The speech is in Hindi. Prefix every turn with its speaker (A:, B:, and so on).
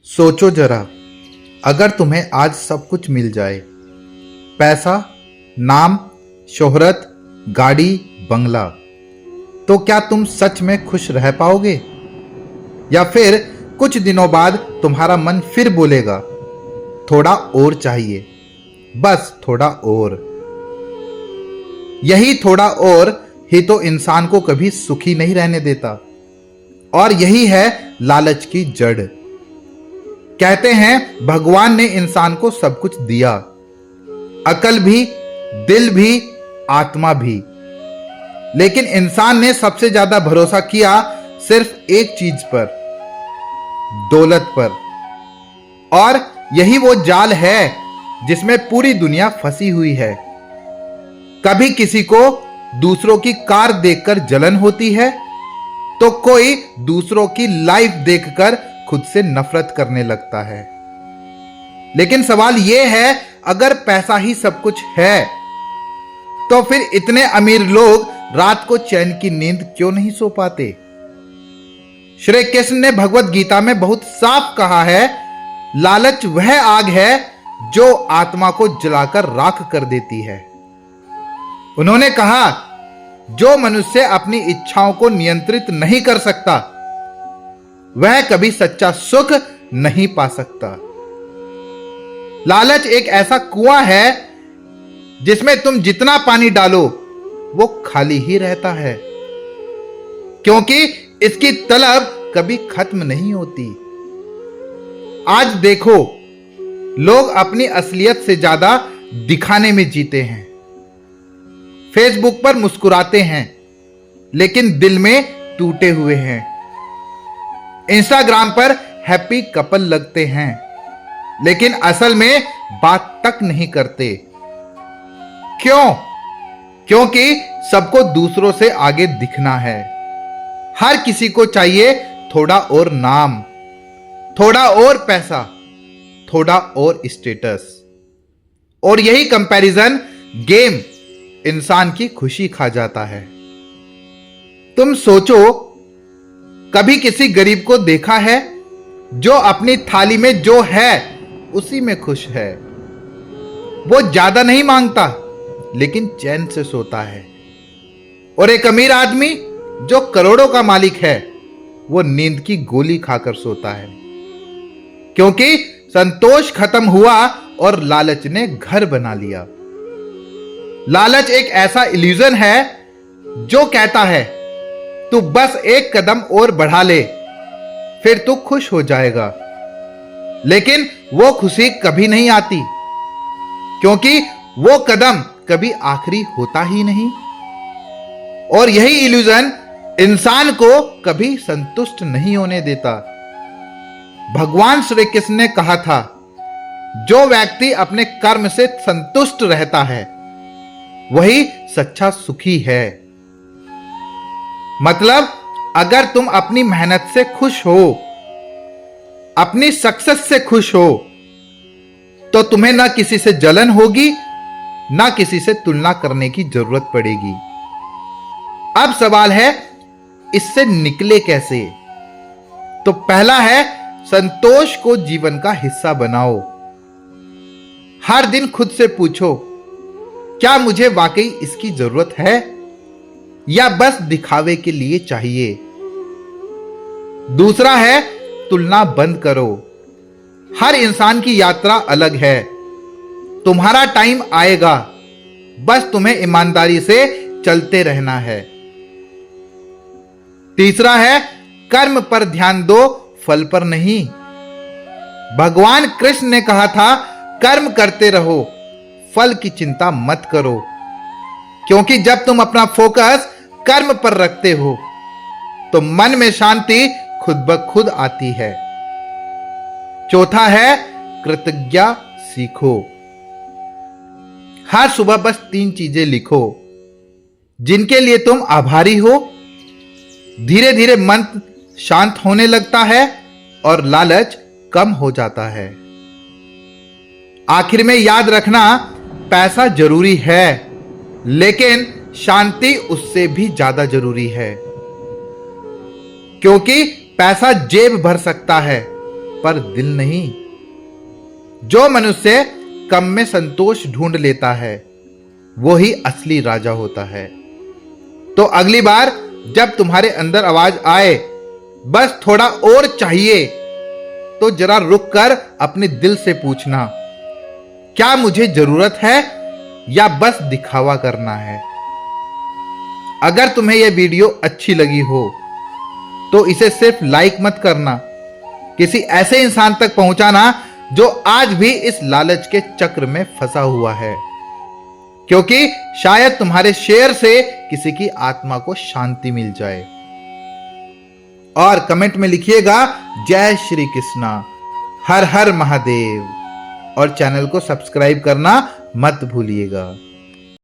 A: सोचो जरा, अगर तुम्हें आज सब कुछ मिल जाए, पैसा, नाम, शोहरत, गाड़ी, बंगला, तो क्या तुम सच में खुश रह पाओगे? या फिर कुछ दिनों बाद तुम्हारा मन फिर बोलेगा, थोड़ा और चाहिए, बस थोड़ा और। यही थोड़ा और ही तो इंसान को कभी सुखी नहीं रहने देता, और यही है लालच की जड़। कहते हैं भगवान ने इंसान को सब कुछ दिया, अकल भी, दिल भी, आत्मा भी, लेकिन इंसान ने सबसे ज्यादा भरोसा किया सिर्फ एक चीज पर, दौलत पर। और यही वो जाल है जिसमें पूरी दुनिया फंसी हुई है। कभी किसी को दूसरों की कार देखकर जलन होती है, तो कोई दूसरों की लाइफ देखकर खुद से नफरत करने लगता है। लेकिन सवाल यह है, अगर पैसा ही सब कुछ है, तो फिर इतने अमीर लोग रात को चैन की नींद क्यों नहीं सो पाते? श्री कृष्ण ने भगवत गीता में बहुत साफ कहा है, लालच वह आग है जो आत्मा को जलाकर राख कर देती है। उन्होंने कहा, जो मनुष्य अपनी इच्छाओं को नियंत्रित नहीं कर सकता, वह कभी सच्चा सुख नहीं पा सकता। लालच एक ऐसा कुआं है जिसमें तुम जितना पानी डालो वो खाली ही रहता है, क्योंकि इसकी तलब कभी खत्म नहीं होती। आज देखो, लोग अपनी असलियत से ज्यादा दिखाने में जीते हैं। फेसबुक पर मुस्कुराते हैं, लेकिन दिल में टूटे हुए हैं। इंस्टाग्राम पर हैप्पी कपल लगते हैं, लेकिन असल में बात तक नहीं करते। क्यों? क्योंकि सबको दूसरों से आगे दिखना है। हर किसी को चाहिए थोड़ा और नाम, थोड़ा और पैसा, थोड़ा और स्टेटस। और यही कंपैरिजन गेम इंसान की खुशी खा जाता है। तुम सोचो, कभी किसी गरीब को देखा है जो अपनी थाली में जो है उसी में खुश है? वो ज्यादा नहीं मांगता, लेकिन चैन से सोता है। और एक अमीर आदमी जो करोड़ों का मालिक है, वो नींद की गोली खाकर सोता है, क्योंकि संतोष खत्म हुआ और लालच ने घर बना लिया। लालच एक ऐसा इल्यूजन है जो कहता है, तू बस एक कदम और बढ़ा ले, फिर तू खुश हो जाएगा। लेकिन वो खुशी कभी नहीं आती, क्योंकि वो कदम कभी आखिरी होता ही नहीं। और यही इल्यूजन इंसान को कभी संतुष्ट नहीं होने देता। भगवान श्री कृष्ण ने कहा था, जो व्यक्ति अपने कर्म से संतुष्ट रहता है वही सच्चा सुखी है। मतलब, अगर तुम अपनी मेहनत से खुश हो, अपनी सक्सेस से खुश हो, तो तुम्हें ना किसी से जलन होगी, ना किसी से तुलना करने की जरूरत पड़ेगी। अब सवाल है, इससे निकले कैसे? तो पहला है, संतोष को जीवन का हिस्सा बनाओ। हर दिन खुद से पूछो, क्या मुझे वाकई इसकी जरूरत है या बस दिखावे के लिए चाहिए? दूसरा है, तुलना बंद करो। हर इंसान की यात्रा अलग है। तुम्हारा टाइम आएगा, बस तुम्हें ईमानदारी से चलते रहना है। तीसरा है, कर्म पर ध्यान दो, फल पर नहीं। भगवान कृष्ण ने कहा था, कर्म करते रहो, फल की चिंता मत करो। क्योंकि जब तुम अपना फोकस कर्म पर रखते हो, तो मन में शांति खुद ब खुद आती है। चौथा है, कृतज्ञता सीखो। हर सुबह बस 3 चीजें लिखो जिनके लिए तुम आभारी हो। धीरे धीरे मन शांत होने लगता है और लालच कम हो जाता है। आखिर में याद रखना, पैसा जरूरी है, लेकिन शांति उससे भी ज्यादा जरूरी है। क्योंकि पैसा जेब भर सकता है, पर दिल नहीं। जो मनुष्य कम में संतोष ढूंढ लेता है वो ही असली राजा होता है। तो अगली बार जब तुम्हारे अंदर आवाज आए बस थोड़ा और चाहिए, तो जरा रुक कर अपने दिल से पूछना, क्या मुझे जरूरत है या बस दिखावा करना है। अगर तुम्हें यह वीडियो अच्छी लगी हो तो इसे सिर्फ लाइक मत करना, किसी ऐसे इंसान तक पहुंचाना जो आज भी इस लालच के चक्र में फंसा हुआ है, क्योंकि शायद तुम्हारे शेयर से किसी की आत्मा को शांति मिल जाए। और कमेंट में लिखिएगा जय श्री कृष्णा, हर हर महादेव, और चैनल को सब्सक्राइब करना मत भूलिएगा।